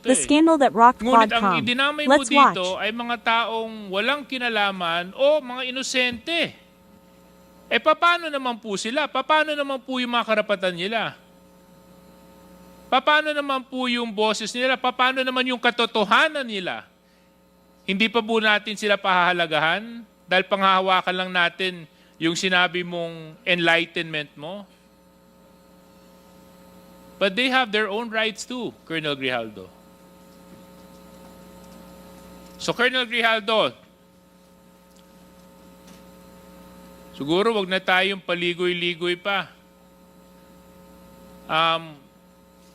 The scandal that rocked Ngunit ang Quadcom. idinamay mo Let's watch. dito ay mga taong walang kinalaman o mga inosente. Paano naman po sila? Paano naman po yung mga karapatan nila? Paano naman po yung boses nila? Paano naman yung katotohanan nila? Hindi pa po natin sila pahahalagahan dahil panghahawakan lang natin yung sinabi mong enlightenment mo? But they have their own rights too, Colonel Grijaldo. So, Colonel Grijaldo, siguro wag na tayong paligoy-ligoy pa.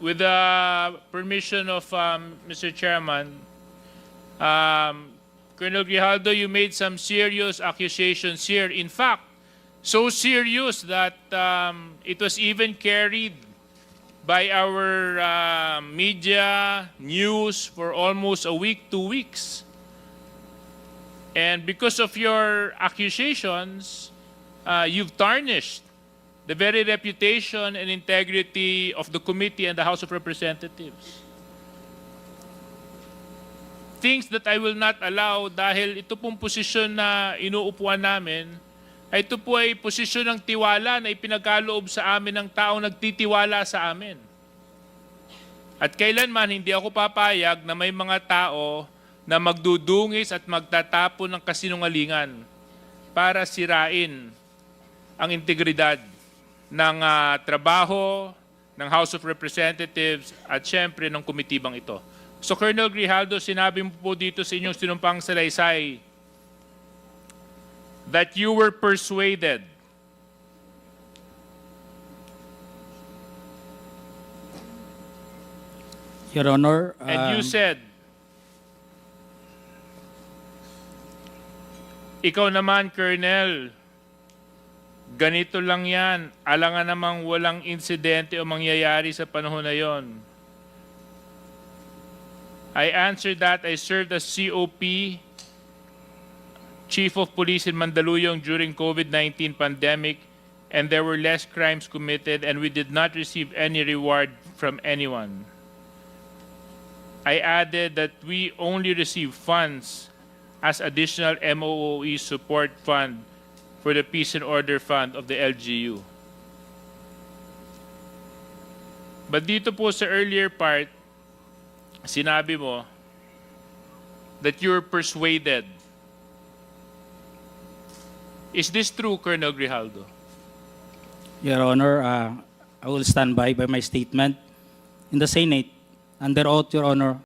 With the permission of Mr. Chairman, Colonel Grijaldo, you made some serious accusations here. In fact, so serious that it was even carried by our media news for almost a week, 2 weeks. And because of your accusations, you've tarnished the very reputation and integrity of the committee and the House of Representatives. Things that I will not allow dahil ito pong posisyon na inuupuan namin, ay ito po ay posisyon ng tiwala na ipinagkaloob sa amin ng taong nagtitiwala sa amin. At kailanman hindi ako papayag na may mga tao na magdudungis at magtatapon ng kasinungalingan para sirain ang integridad ng trabaho ng House of Representatives at syempre ng komitibang ito. So Colonel Grijaldo, sinabi mo po dito sa inyong sinumpang salaysay that you were persuaded Your Honor, and you said, ikaw naman, Colonel, ganito lang yan. Alangan namang walang insidente o mangyayari sa panahon na yon. I answered that I served as COP, Chief of Police in Mandaluyong during COVID-19 pandemic, and there were less crimes committed and we did not receive any reward from anyone. I added that we only receive funds as additional MOOE support fund for the Peace and Order Fund of the LGU. But dito po sa earlier part, sinabi mo that you're persuaded. Is this true, Colonel Grijaldo? Your Honor, I will stand by my statement in the Senate. Under oath, Your Honor,